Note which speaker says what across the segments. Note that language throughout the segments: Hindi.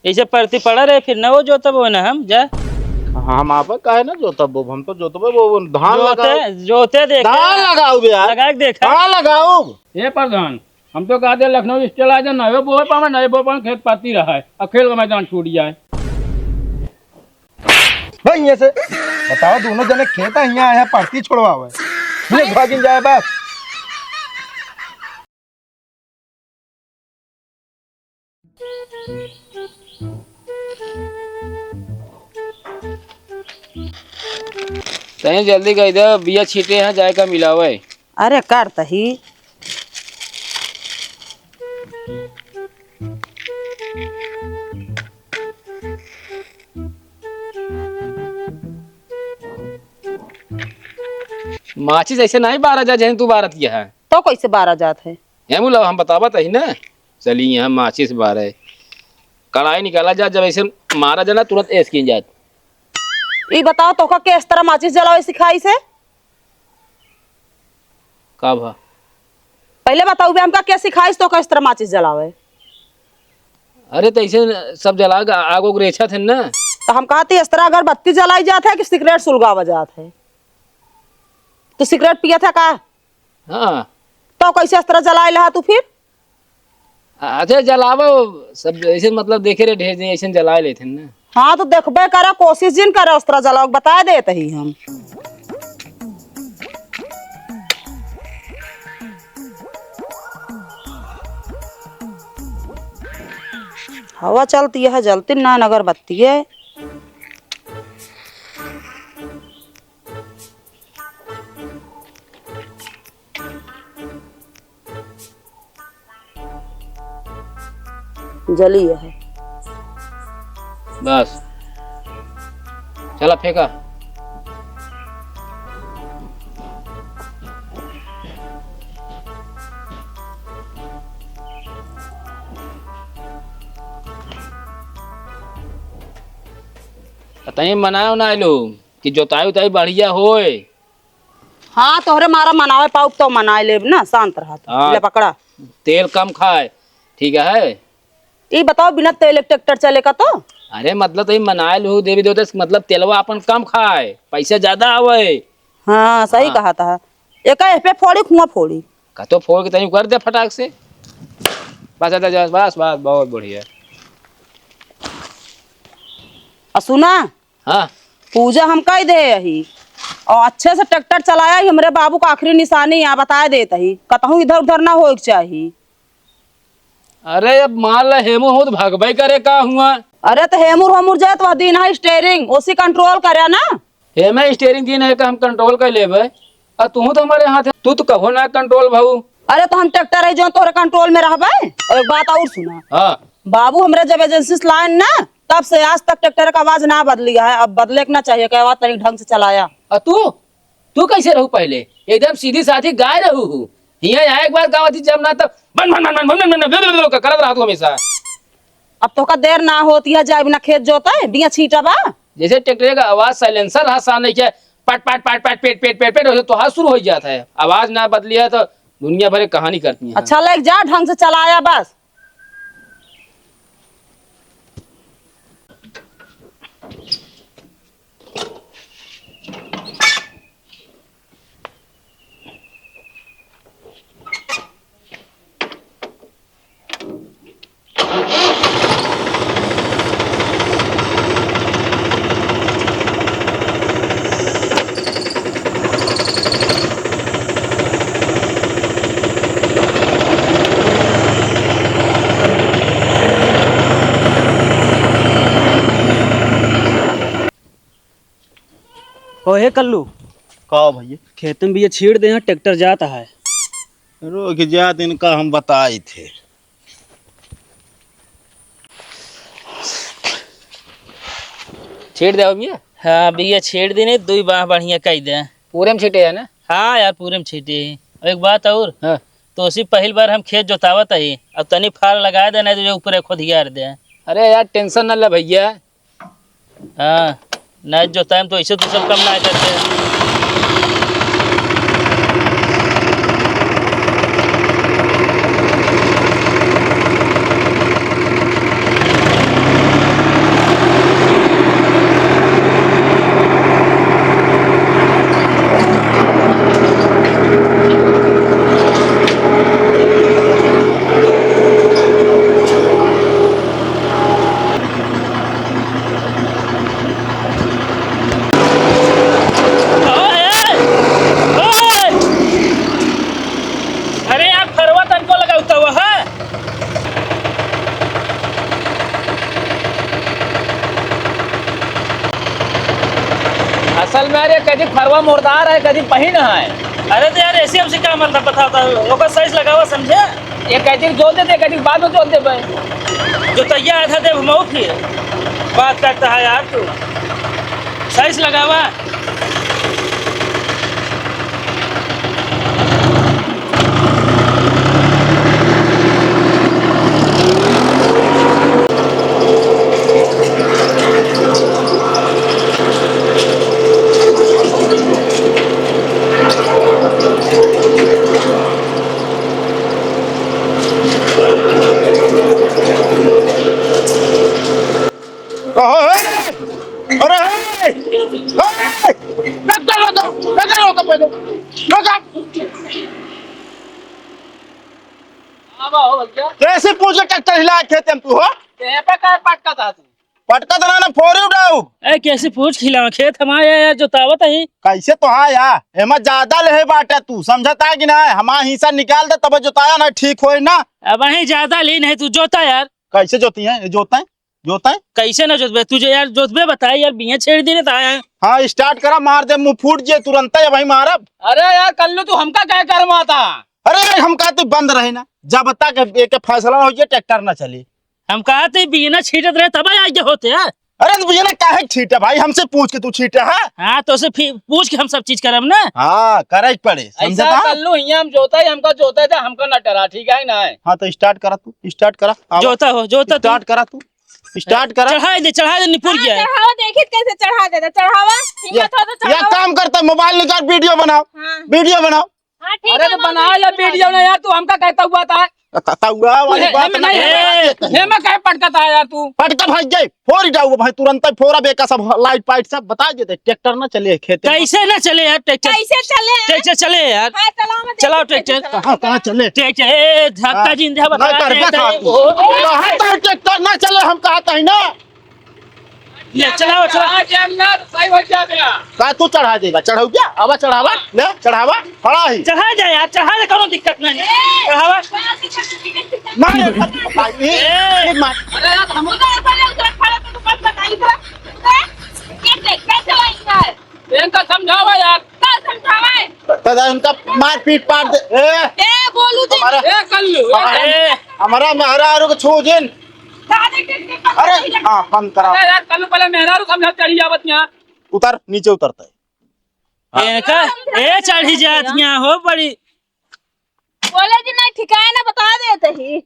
Speaker 1: ऐसे परती पड़ा रहे फिर न वो जोतब हो ना हम जा
Speaker 2: हम आप काहे ना जोतब वो, हम तो जोतब वो धान लगाओ।
Speaker 1: जोते देखे
Speaker 2: धान लगाओ यार,
Speaker 1: लगा के देखा
Speaker 2: धान लगाओ।
Speaker 3: ये प्रधान हम तो कहते लखनऊ स्टेल आ जाए नए बोए पावे नए बोए पावे खेत पाती रहा है और खेल का मैदान छूट जाए।
Speaker 4: भाई ये से बताओ दोनों जने खेत है यहाँ आया पार्टी छोड़वावे ये भागिन जाए बस।
Speaker 3: तय जल्दी कह दे बिया छीटे हैं जाए का मिलावे।
Speaker 5: अरे कर तही
Speaker 3: माचिस ऐसे नहीं बारह जा जैसे तू बारत किया है
Speaker 5: तो कैसे 12 जात है।
Speaker 3: ये बोला हम बतावत है ना। चली यहाँ माचिस बारह कढ़ाई निकाला जा जब ऐसे मारा जाना तुरंत ऐस की जात।
Speaker 5: ये बताओ तो के इस तरह माचिस जलाओ सिखाई से
Speaker 3: का भा
Speaker 5: पहले बताओ बे हमका क्या सिखाई तो इस तरह माचिस जलावे।
Speaker 3: अरे तो ऐसे सब जला आगो रेछा थे ना।
Speaker 5: तो हम कहते इस तरह अगरबत्ती जलाई जात है कि सिगरेट सुलगावा जात है। तो सिगरेट पिया था का
Speaker 3: हाँ
Speaker 5: तो कैसे इस तरह जलाई लहा तू फिर।
Speaker 3: अच्छा जलावो सब ऐसे मतलब देखे रे ढेर ऐसे जला लेते ना।
Speaker 5: हाँ तो देखबे करा कोशिश जिन करे उस तरह जलाओ बता देते ही हम। हवा चलती है जलती ना अगरबत्ती है। जली है
Speaker 3: बस चला फेंका। तई मनाओ ना लो कि जोताई उताई बढ़िया होए।
Speaker 5: हाँ तोहरे मारा मनावे पाऊ तो मनाए लेब ना शांत रहा
Speaker 3: हाँ।
Speaker 5: ले पकड़ा।
Speaker 3: तेल कम खाए ठीक है।
Speaker 5: ये बताओ बिना तेल ट्रैक्टर चले का तो।
Speaker 3: अरे मतलब तो मनाए लो देवी देवता मतलब तेलवा अपन कम खाए पैसा ज्यादा आवे।
Speaker 5: हाँ सही
Speaker 3: हाँ।
Speaker 5: कहा था एक पे फोड़ी खुआ फोड़ी
Speaker 3: का तो फोड़ के तनी कर दे फटाक से बस बस बस बस बहुत बढ़िया।
Speaker 5: सुना
Speaker 3: हाँ
Speaker 5: पूजा हम कह दे यही और अच्छे से ट्रैक्टर चलाया ही हमरे बाबू का आखिरी निशानी यहाँ बता देता ही कतहूँ इधर उधर ना हो चाहिए।
Speaker 3: अरे अब मान ला हेमो हो तो भगवाई करे का हुआ।
Speaker 5: अरे तो हेमुर हमूर जाए तो दिन है स्टेयरिंग उसी कंट्रोल करे ना।
Speaker 3: हेमे स्टीयरिंग दिन है का हम कंट्रोल कर लेबे और तू तो हमारे हाथ है तू तो कहो ना कंट्रोल भाऊ।
Speaker 5: अरे तो हम ट्रैक्टर है जो तोरे कंट्रोल में रहबे। और एक बात और सुना
Speaker 3: हाँ
Speaker 5: बाबू हमरे जब एजेंसी से लाइन ना तब से आज तक ट्रैक्टर का आवाज ना बदली है। अब बदले के ना चाहिए कि आवाज तनिक ढंग से चलाया।
Speaker 3: और तू कैसे रहू पहले एकदम सीधी साधी गाय रहू यहाँ एक बार गावती जब ना तब बन बन बन बन बन बन करत रहा तू हमेशा।
Speaker 5: अब तो का देर ना होती है जाए बिना खेत जोता है बिया छीटा बा।
Speaker 3: जैसे ट्रैक्टर का आवाज साइलेंसर हसान नहीं क्या पट पट पट पट पेट पेट पेट पेट तो हाथ शुरू हो जाता है। आवाज ना बदली है तो दुनिया भर की कहानी करती है।
Speaker 5: अच्छा लग जा ढंग से चलाया बस।
Speaker 1: ओहे कल्लू
Speaker 2: कहो भैया
Speaker 1: खेत में भी ये छीड़ दे ट्रैक्टर जाता है।
Speaker 2: रुक जा दिन का हम बताए थे।
Speaker 3: छेड़ दे भैया।
Speaker 1: हाँ भैया छेड़ देने दो बाह बढ़िया कह दे।
Speaker 3: पूरे में छीटे है ना।
Speaker 1: हाँ यार पूरे में छीटे और एक बात और
Speaker 3: हाँ।
Speaker 1: तो उसी पहली बार हम खेत जोतावत है अब तनी फार लगा दे नहीं तो जो ऊपर खुद ही दे।
Speaker 3: अरे यार टेंशन न ले भैया।
Speaker 1: हाँ नहीं जोताए तो ऐसे तो सब कम ना करते।
Speaker 3: असल में यार ये कभी फरवा मुर्दार है कभी पहिन है।
Speaker 1: अरे तो यार ऐसे हमसे क्या मतलब बताता ओकर साइज लगावा समझे।
Speaker 3: ये कभी जोत देते कभी बाद में जोत दे भाई।
Speaker 1: जो तैयार था दे घुमाओ फिर बात करता है यार तू साइज लगावा।
Speaker 2: अरे कैसे पूछ ट्रैक्टर हिला खेते हम तू हो
Speaker 3: पटका था तू
Speaker 2: पटका दना ना फोरी उठाऊ
Speaker 1: ए कैसे पूछ खिलावा खेत हमारे यार जोतावत है।
Speaker 2: कैसे तो हाँ यार एमा ज्यादा ले बाटे तू समझता है कि ना हमारा हिस्सा निकाल दे तब जोताया ना ठीक होए ना।
Speaker 1: अब वही ज्यादा ली नहीं तू जोता यार।
Speaker 2: कैसे जोती है जोता है जोता है
Speaker 1: कैसे ना जोतबे तुझे यार जोतबे बता यार बिया छेड़ दी तो आया।
Speaker 2: हाँ स्टार्ट करा मार दे मुंह फूट जे तुरंत है भाई मारब।
Speaker 3: अरे यार कल तू हमका क्या करवा था।
Speaker 2: अरे हम कहा तू बंद रहे ना जब बता के एक फैसला हो जाए ट्रैक्टर ना चले।
Speaker 1: हम कहा थे बिया छीटत रहे तब आगे होते यार।
Speaker 2: अरे तो मुझे ना काहे छीटे भाई हमसे पूछ के तू छीटे है।
Speaker 1: हाँ तो उसे फिर पूछ के हम सब चीज करब ना।
Speaker 2: हाँ करे पड़े
Speaker 3: ऐसा
Speaker 2: समझता।
Speaker 3: कल्लू हम जोता ही हमका जोता था हमका न डरा ठीक है ना।
Speaker 2: हाँ तो स्टार्ट करा तू स्टार्ट करा
Speaker 1: जोता हो जोता तू
Speaker 2: स्टार्ट करा तू स्टार्ट करा।
Speaker 1: चढ़ा दे निपुर गया है।
Speaker 5: चढ़ावा देखिए कैसे चढ़ा देता चढ़ावा हिम्मत हो तो
Speaker 2: या काम करता मोबाइल निकाल वीडियो बनाओ वीडियो बनाओ।
Speaker 5: हाँ ठीक
Speaker 3: अरे
Speaker 5: है
Speaker 3: तो बना ले वीडियो ना यार तू हमका कहता हुआ था।
Speaker 2: हुआ वाली बात ना
Speaker 3: हे मैं कहे पटका यार तू
Speaker 2: पटका भाई जाए फोर ही जाओ भाई तुरंत ही फोरा बेका सब लाइट पाइट सब बता देते ट्रैक्टर ना चले खेते
Speaker 1: कैसे ना चले यार ट्रैक्टर
Speaker 5: कैसे चले
Speaker 1: ट्रैक्टर चले यार।
Speaker 5: हाँ चलाओ मैं
Speaker 1: चलाओ ट्रैक्टर
Speaker 2: कहाँ कहाँ चले
Speaker 1: ट्रैक्टर ए धक्का जिंदा
Speaker 2: ना
Speaker 1: बता
Speaker 2: कर
Speaker 1: देता है।
Speaker 2: कहाँ तो ट्रैक्टर ना चले हम कहते हैं ना।
Speaker 1: ले चलाओ चलाओ
Speaker 3: सही हो जाएगा।
Speaker 2: का तू चढ़ा देगा चढ़ाऊ क्या अब चढ़ावा ले चढ़ावा खड़ा ही
Speaker 1: चढ़ा जाए यार चढ़ा दे कोनो दिक्कत नहीं चढ़ावा।
Speaker 2: मार मार
Speaker 3: अरे यार हम इनका समझावा यार
Speaker 2: तदा इनका मार पीट पाट दे
Speaker 5: बोलू
Speaker 2: हमारा
Speaker 3: ए कल्लू
Speaker 2: हमारा मेहरारू को छू जिन। अरे हाँ बंद करा
Speaker 3: अरे यार कल्लू पहले मेहरारू समझा चढ़ी जावत यहाँ।
Speaker 2: उतर नीचे उतरता है।
Speaker 1: इनका ए चढ़ी जात यहाँ हो बड़ी।
Speaker 5: बोले जी नहीं ठिकाना ना बता देते ही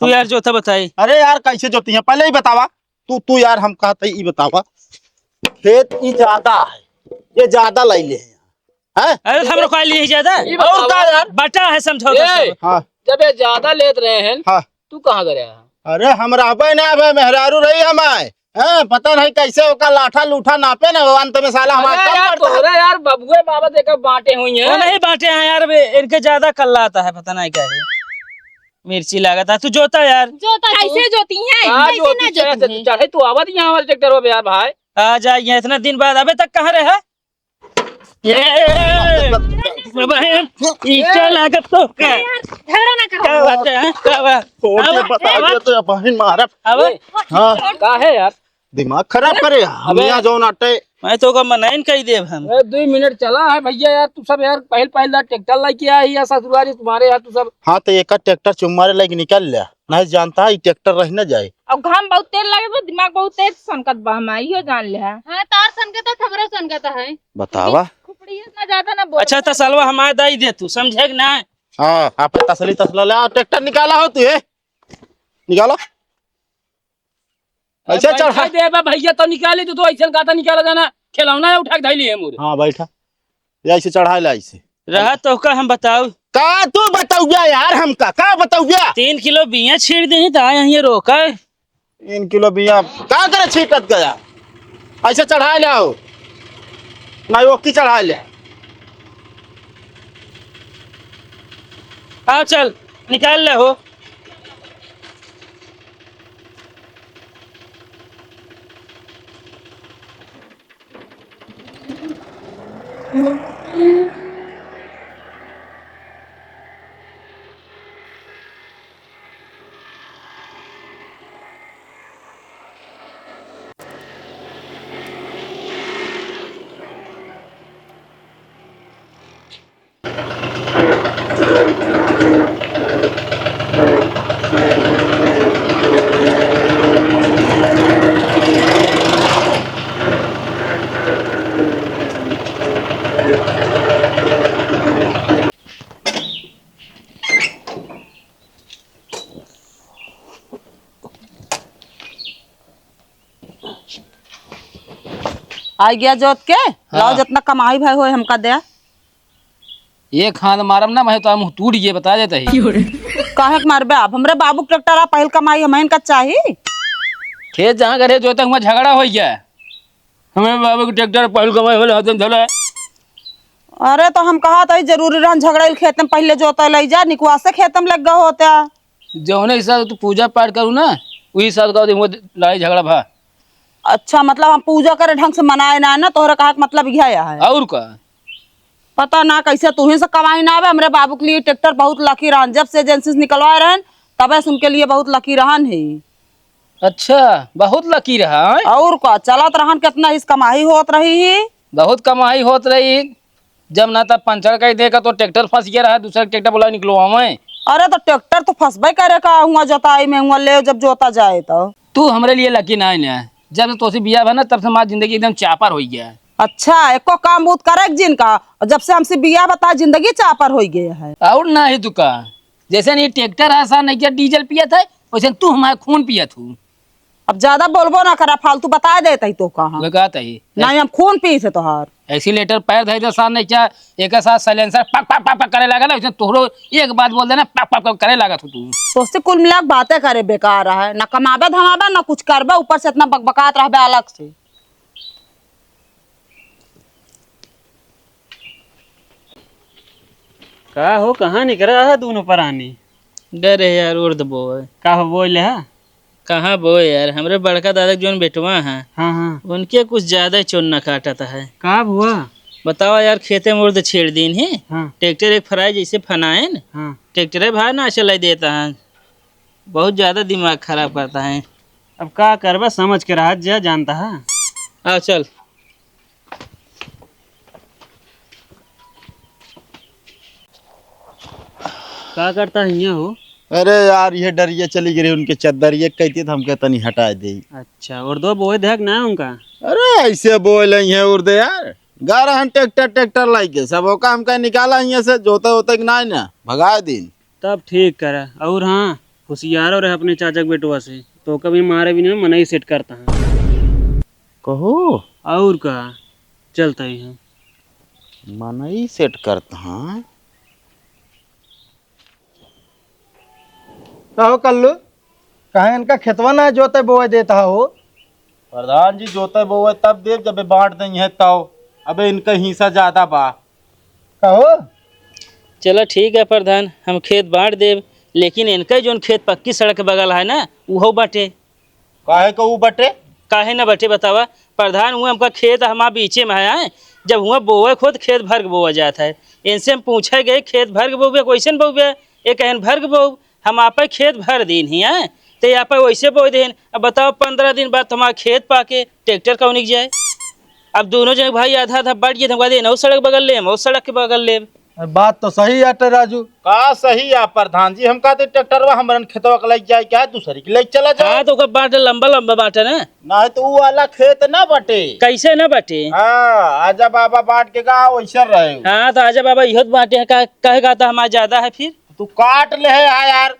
Speaker 1: तू यार जो था बताई।
Speaker 2: अरे यार कैसे जोती है पहले ही बतावा तू यार हम कहते ही बतावा खेत ही ज्यादा है ये ज्यादा लाई ले हैं।
Speaker 1: अरे हम लोग लिए ज्यादा
Speaker 3: और
Speaker 2: का यार
Speaker 1: बटा है समझो
Speaker 3: ए,
Speaker 2: हाँ
Speaker 3: जब ये ज्यादा लेत रहे हैं
Speaker 2: हाँ
Speaker 3: तू कहाँ गया।
Speaker 2: अरे हम रहबे ना अब मेहरारू रही हमारे हैं पता नहीं कैसे ओका लाठा लूठा नापे ना अंत में साला हमारा
Speaker 3: अरे
Speaker 2: कम
Speaker 3: यार
Speaker 2: पड़ता है।
Speaker 3: तोरे यार बबुए बाबा देखा बांटे हुई
Speaker 1: वो
Speaker 3: हैं।
Speaker 1: नहीं बांटे हैं यार वे इनके ज्यादा कल्ला आता है पता नहीं क्या है मिर्ची लागत है तू जोता यार।
Speaker 5: कैसे जोती हैं
Speaker 3: हाँ,
Speaker 5: कैसे ना जोती हैं
Speaker 3: चढ़े तू आवत यहाँ वाले ट्रैक्टर हो यार भाई।
Speaker 1: आ जाइए इतना दिन बाद अबे तक कहाँ रहे लागत तो क्या
Speaker 5: झगड़ा ना करो
Speaker 1: क्या बात है क्या बात
Speaker 2: छोड़ दे, बता दे तो बहन मारब।
Speaker 1: अब
Speaker 2: हाँ
Speaker 3: का है यार
Speaker 2: दिमाग खराब करे हम यहाँ जो नाटे
Speaker 1: मैं तो का मनाइन कही देव हम।
Speaker 3: 2 मिनट चला है भैया यार तू सब यार पहल ट्रैक्टर लाई किया है या ससुरारी तुम्हारे यार तू सब।
Speaker 2: हाँ तो एक ट्रैक्टर चुम्मारे लगे निकल लिया नहीं जानता है ट्रैक्टर रह न जाए।
Speaker 5: अब घाम बहुत तेज लगे तो दिमाग बहुत तेज सनकत बा हम आइयो जान ले है
Speaker 6: हाँ तार सनकता खबरों सनकता है।
Speaker 2: बतावा
Speaker 5: खुपड़ी ना ज्यादा ना बोल
Speaker 1: अच्छा तसलवा हमारे दाई दे तू समझे कि ना।
Speaker 2: हाँ आप तसली तसला ले ट्रैक्टर निकाला हो तू निकालो ऐसे चढ़ा
Speaker 3: दे भैया तो निकाली तो ऐसे गाता निकाला जाना खिलौना उठा के धैली है मोरे।
Speaker 2: हाँ बैठा ऐसे चढ़ा ले ऐसे
Speaker 1: रहा तो का हम बताओ
Speaker 2: का तू बताऊया यार हमका का बताऊया
Speaker 1: 3 किलो बिया छीड़ दे तो आया ये रोका
Speaker 2: 3 किलो बिया का करे छीटत गया ऐसे चढ़ा ले आओ नहीं वो की चढ़ा ले
Speaker 1: आओ चल निकाल ले हो।
Speaker 5: आ गया जोत के लाओ जितना कमाई भाई हो हमका दे।
Speaker 3: एक हाथ मारम ना मैं तो मुंह टूट गए बता देता ही।
Speaker 5: काहे के मारबे आप हमरे बाबू के ट्रैक्टर पहल कमाई हमें का चाहिए।
Speaker 3: खेत जहाँ करे जो तक वहाँ झगड़ा हो गया। हमें बाबू के ट्रैक्टर पहल कमाई होले हदम धला।
Speaker 5: अरे तो हम कहा था जरूरी रहन झगड़ा खेत में पहले जोता ले जा निकवा से खेत में लग गए होता।
Speaker 3: जौने हिसाब तू पूजा पाठ करू ना वही हिसाब का वो लड़ाई झगड़ा भा।
Speaker 5: अच्छा मतलब हम पूजा करे ढंग से मनाए ना ना तोहरा कहा मतलब यह है।
Speaker 3: और का
Speaker 5: पता ना कैसे तू ही से कमाई ना आवे। हमरे बाबू के लिए ट्रैक्टर बहुत लकी रहन जब से एजेंसी से निकलवाए रहन तबे से उनके लिए बहुत लकी रहन है।
Speaker 3: अच्छा बहुत लकी रहा है।
Speaker 5: और का चलत रहन कितना इस कमाई होत रही है।
Speaker 3: बहुत कमाई होत रही। जब ना तब पंचर कर देगा तो ट्रैक्टर फंस गया रहा दूसरा ट्रैक्टर बोला निकलो मैं।
Speaker 5: अरे तो ट्रैक्टर तो फंसबे करे का हुआ जोताई में हुआ ले जब जोता जाए तो।
Speaker 3: तू हमारे लिए लकी ना है ना। जब तो बिया बना तब से हमारी जिंदगी एकदम चापर हो गया।
Speaker 5: अच्छा एको काम बहुत करे जिनका जब से हमसे बिया बता जिंदगी चापर हो गया है।
Speaker 3: और ना है तू का जैसे नहीं ट्रैक्टर आसान नहीं किया डीजल पिया था वैसे तू हमारा खून पिया तू।
Speaker 5: अब ज्यादा बोलबो ना करा फालतू बता देते तो कहा
Speaker 3: लगाता ही
Speaker 5: नहीं हम खून पी से तोहार।
Speaker 3: एक्सीलेटर पैर धरे आसान नहीं किया एक साथ साइलेंसर पक पक पक पक करे लगा ना वैसे तोहरो एक बात बोल देना पक पक पक करे लगा तू।
Speaker 5: तो उससे कुल मिला बातें करे बेकार है ना कमाबे धमाबे ना कुछ करबे ऊपर से इतना बकबकात रहबे अलग से।
Speaker 1: का हो कहाँ निकल रहा है दोनों परानी। डरे यार उर्द बोए का हो बोले है। कहाँ बोए यार हमरे बड़का दादा जोन बेटवा है हाँ उनके कुछ ज्यादा चोन्ना काटता है। का हुआ बताओ यार खेते में उर्द छेड़ दिन है ट्रैक्टर एक फराई जैसे फनाए न ट्रैक्टर भाई ना चला देता है बहुत ज्यादा दिमाग खराब करता है। अब का करबा समझ के रहा जा जानता है। आ चल का करता है यहाँ हो।
Speaker 2: अरे यार ये डरिए चली गई उनके चद्दर ये कहती तो हम कहता नहीं हटा दे।
Speaker 1: अच्छा और दो बोए देख ना उनका।
Speaker 2: अरे ऐसे बोल है उर्दे यार गारा हम ट्रैक्टर लाई के सब का हमका निकाला यहाँ से जोता होता कि ना ना भगा दिन
Speaker 1: तब ठीक करा। और हाँ होशियार रहे अपने चाचा के बेटवा से तो कभी मारे भी नहीं मना ही सेट करता है।
Speaker 2: कहो
Speaker 1: और का चलता ही है
Speaker 2: मना ही सेट करता हाँ।
Speaker 4: कहो कल्लू कहे इनका खेतवा ना जोते बोए देता हो।
Speaker 2: प्रधान जी जोते बोए तब देव जब बांट दें है तब अबे इनका हिस्सा ज्यादा बा।
Speaker 4: कहो
Speaker 1: चलो ठीक है प्रधान हम खेत बांट देव लेकिन इनका जो खेत पक्की सड़क के बगल है ना वो बटे।
Speaker 2: काहे को बटे
Speaker 1: काहे ना बटे बतावा प्रधान हुआ हमका खेत हमारे बीचे में है जब हुआ बोए खुद खेत भर के बोआ जाता है। इनसे हम पूछे गए खेत भर के बोबे क्वेश्चन बोबे एक कहन भर के बोब हम आप खेत भर दिन ही हैं तो यहाँ पर वैसे बोए देन। अब बताओ 15 दिन बाद हमारा खेत पाके ट्रैक्टर कौन निक जाए। अब दोनों जन भाई आधा आधा बढ़ गए हम कहते सड़क बगल ले और सड़क के बगल ले।
Speaker 4: बात तो सही है राजू
Speaker 2: का सही है प्रधान जी हम कहते ट्रैक्टर हमारे खेतवा के लग जाए क्या दूसरी के लग चला जाए।
Speaker 1: हाँ तो बांटे लंबा लंबा बांटे ना
Speaker 2: ना तो वो वाला खेत ना बटे।
Speaker 1: कैसे ना बांटे।
Speaker 2: हाँ आजा बाबा बांट के कहा वैसा रहे।
Speaker 1: हाँ तो आजा बाबा यह बांटे हैं कहेगा तो हमारा ज्यादा है फिर
Speaker 2: तू काट ले है यार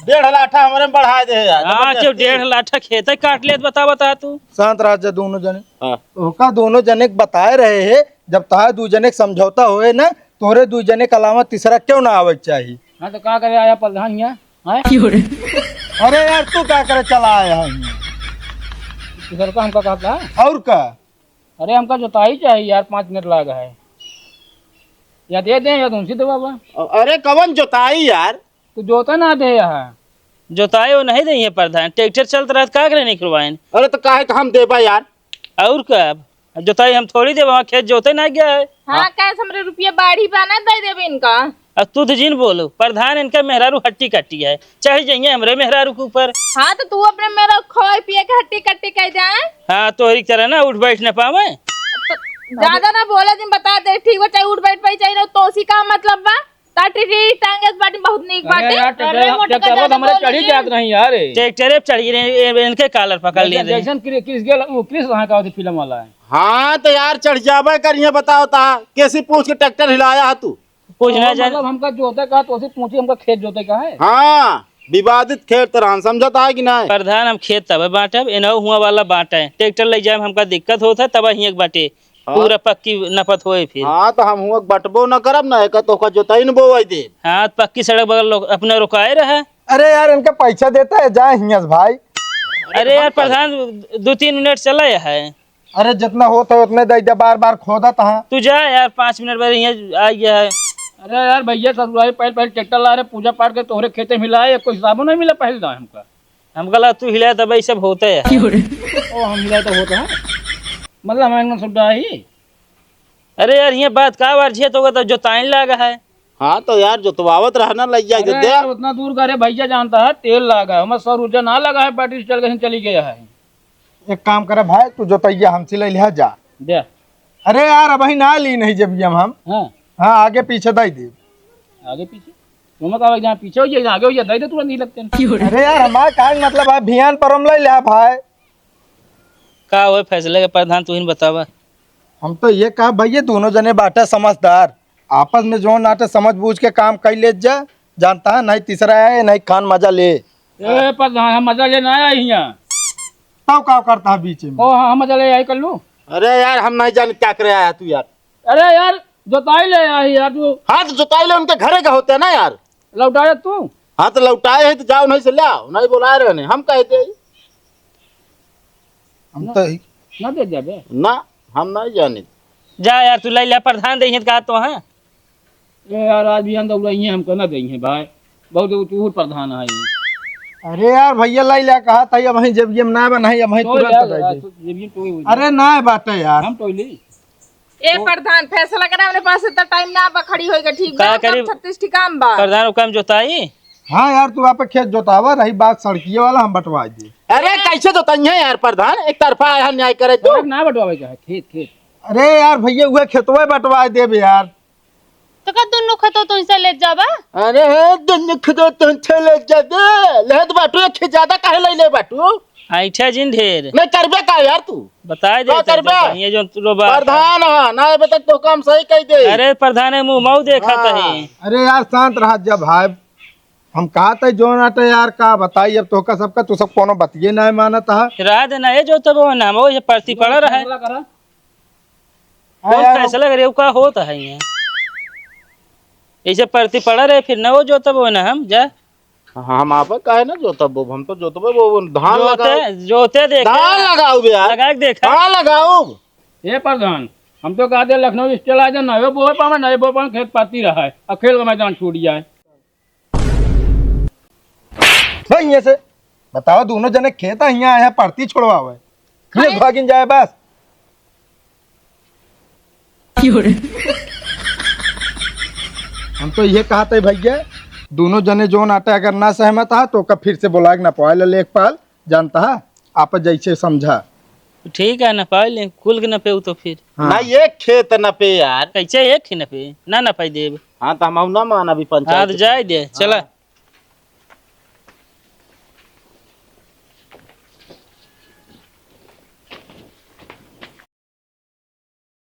Speaker 2: 1.5 लाठा हमारे में बढ़ा दे यार।
Speaker 1: हाँ क्यों 1.5 लाठा खेत है काट ले बता तू।
Speaker 4: शांत राजा दोनों जने
Speaker 2: हाँ।
Speaker 4: ओका दोनों जने बताए रहे है जब ताहे दू जने समझौता होए ना तोरे दू जने के अलावा तीसरा क्यों ना आवे चाहिए।
Speaker 3: हाँ तो क्या करे आया प्रधान यहाँ।
Speaker 4: अरे यार तू क्या करे चला आया है
Speaker 3: इधर का हमका कहता है
Speaker 4: और का।
Speaker 3: अरे हमका जोताई चाहिए यार 5 मिनट लगा है या दे दें या तुमसे दे बाबा।
Speaker 2: अरे कवन जोताई यार
Speaker 3: तू जोता ना दे यहाँ
Speaker 1: जोताए वो नहीं देंगे प्रधान ट्रैक्टर चलता रहा का करे निकलवाए।
Speaker 2: अरे तो काहे का हम देबा यार।
Speaker 1: और कब जोताई हम थोड़ी देव वहाँ खेत जोते ना गया है।
Speaker 6: हाँ कैसे हमरे रुपया बाढ़ी पाना दे देवे इनका।
Speaker 1: अब तू तो जिन बोलो प्रधान इनका मेहरारू हट्टी कट्टी है चाहे जाइए हमरे मेहरारू के ऊपर।
Speaker 6: हाँ तो तू अपने मेरा खोए पिए के हट्टी कट्टी कह जाए।
Speaker 1: हाँ तो एक तरह ना उठ बैठ न पावे।
Speaker 6: ज्यादा ना बोला दिन बता दे ठीक हो चाहे उठ बैठ पाई चाहिए ना तो उसी का मतलब बा टाटी टांगे बाटी बहुत नीक बाटी। अरे मोटा का ज्यादा
Speaker 3: हमारे चढ़ी जात नहीं यार
Speaker 1: ट्रैक्टर चढ़ी रहे इनके कालर पकड़ लिए
Speaker 3: जैसन क्रिस गेल वो क्रिस वहाँ का फिल्म वाला है।
Speaker 2: हाँ तो यार चढ़ जाबे करिए बताओ ता कैसे पूछ के ट्रैक्टर हिलाया है तू।
Speaker 1: कुछ ना जाने
Speaker 3: मतलब हमका जोते का तो उसे पूछी हमका खेत जोते का है।
Speaker 2: हाँ विवादित खेत रहन, समझता है कि नहीं?
Speaker 1: प्रधान हम खेत तब बांटब एनहु हुआ वाला बांटे ट्रैक्टर ले जाए हमका दिक्कत होता तब हियाँ के बाटे पूरा पक्की नफत होए फिर।
Speaker 2: हाँ तो हम हुआ बटबो न करब ना, एक तो जोताई न बोवाई दे।
Speaker 1: हाँ पक्की सड़क बगल लोग अपने रुकाए रहे।
Speaker 4: अरे यार इनका पैसा देता है जाए हियाँ से भाई।
Speaker 1: अरे यार प्रधान 2-3 मिनट चला है।
Speaker 4: अरे जितना होता है उतने दे दे, बार बार खोदा तहाँ।
Speaker 1: तू जा यार 5 मिनट बाद यहाँ आ गया है।
Speaker 3: अरे यार भैया ससुराल पहले पहले ट्रैक्टर ला रहे पूजा पाठ के तोहरे खेते मिलाए कोई हिसाबो नहीं मिला पहले दाम हमका।
Speaker 1: हमका लगा तू हिलाया तब सब होता है।
Speaker 3: ओ हम मिलाए तो होता है मतलब हमारे सुविधा ही।
Speaker 1: अरे यार ये बात का वर्जियत होगा तो जोताइन लगा है।
Speaker 2: हाँ तो यार जोतवावत रहना लग जाए
Speaker 3: अरे यार उतना दूर करे भैया जानता है तेल लगा है हमारे 100 रुपया ना लगा है बैटरी से चल के चली गया है।
Speaker 4: एक काम करे भाई तू जोतैया हमसे ले लिया जा।
Speaker 3: दे
Speaker 4: अरे यार अब ही ना ली नहीं जब हम
Speaker 3: हाँ
Speaker 4: हाँ आगे पीछे दे दे।
Speaker 3: आगे पीछे तुम कहा जहाँ पीछे हो जाए आगे हो जाए दे तुरंत नहीं लगते हैं।
Speaker 4: अरे यार हमारा का मतलब है भियान पर हम ले लिया भाई।
Speaker 1: का हुआ फैसले के प्रधान तू ही बतावा।
Speaker 4: हम तो ये कहा भैया दोनों जने बाटे समझदार आपस में जो नाटे समझ बूझ के काम कर ले जा जानता है नहीं तीसरा है नहीं खान मजा ले।
Speaker 3: ए प्रधान हम मजा लेना आया यहाँ
Speaker 4: तब का करता है बीच में।
Speaker 3: ओ हाँ हम मजा ले आई कर लूँ।
Speaker 2: अरे यार हम नहीं जाने क्या करे आया तू यार।
Speaker 3: अरे यार जोताई ले आई यार तू
Speaker 2: हाँ तो जोताई ले उनके घरे का होते है ना यार।
Speaker 3: लौटाया तू
Speaker 2: हाँ तो लौटाए है तो जाओ नहीं से ले आओ, नहीं बुलाए रहे ने हम कहते
Speaker 4: हम तो
Speaker 3: ना दे जाबे
Speaker 2: ना हम नहीं जाने।
Speaker 1: जा यार तू ले प्रधान दे कहा तो है।
Speaker 3: ए यार आज भी हम दौड़ा हमको ना दई है भाई बहुत तू प्रधान है।
Speaker 4: अरे यार भैया लाई लिया कहा था वही जब ये ना बना वही तुरंत दे दे। अरे ना बाटे यार
Speaker 3: हम टोली
Speaker 6: ए प्रधान फैसला करा अपने पास इतना टाइम ना बा खड़ी होएगा ठीक बा।
Speaker 1: का करी?
Speaker 6: 36 ठी काम बा।
Speaker 1: प्रधान काम जोताई।
Speaker 4: हाँ यार तू वहाँ पे खेत जोतावा रही बात सड़किए वाला हम बंटवा दे।
Speaker 2: अरे कैसे जोताई है यार प्रधान, एक तरफा आया न्याय करे तो।
Speaker 3: ना बटवावे का है खेत खेत।
Speaker 4: अरे यार भैया हुए खेतवा बंटवा दे यार।
Speaker 6: तो का दोनों खतो तुमसे ले जाबा।
Speaker 2: अरे दिन खदो तो चले जादे लेत बाटू एक ज्यादा काहे ले ले बाटू।
Speaker 1: ऐठा जिन ढेर
Speaker 2: नहीं करबे का यार तू
Speaker 1: बता दे
Speaker 2: का करबे?
Speaker 1: ये जो तू
Speaker 2: प्रधान है ना बता तो काम सही कह दे।
Speaker 1: अरे प्रधान मुंह मऊ देखा ही।
Speaker 4: अरे यार शांत रहा जब भाई हम कहा था जो नाटे यार का बताई अब तो का सबका तू सब कोनो बतिए ना मानत है।
Speaker 1: राह देना है जो तब वो नाम वो ये प्रति पड़ा रहा है। कौन फैसला करे का होता है ये ऐसे प्रति पड़ा रहे फिर ना वो जो तब वो ना हम जा
Speaker 2: हम आप काहे ना जोतब हम तो जोतबे वो धान लगाओ
Speaker 1: जोते देख
Speaker 2: धान लगाओ बे यार
Speaker 1: लगा के देखा।
Speaker 2: धान लगाओ।
Speaker 3: ए प्रधान हम तो कहते लखनऊ स्टेल आ जाए नए बोए पावे नए बोए पावे खेत पाती रहा है और खेल का मैदान छूट जाए।
Speaker 4: भाई ये से बताओ दोनों जने खेत यहाँ आया परती छोड़वा हुआ है भागिन जाए बस। हम तो ये कहा था भैया दोनों जने जो नाटे अगर ना सहमत है तो का फिर से बोला ना पाए लेखपाल जानता है आप जैसे समझा।
Speaker 1: ठीक है ना पाए ले कुल के न पे तो फिर
Speaker 4: हाँ।
Speaker 2: ना ये खेत न पे यार
Speaker 1: कैसे एक ही न पे ना पाई देब।
Speaker 2: हाँ तो हम ना माना भी
Speaker 1: हाँ
Speaker 2: पंचायत
Speaker 1: तो जाए दे चला।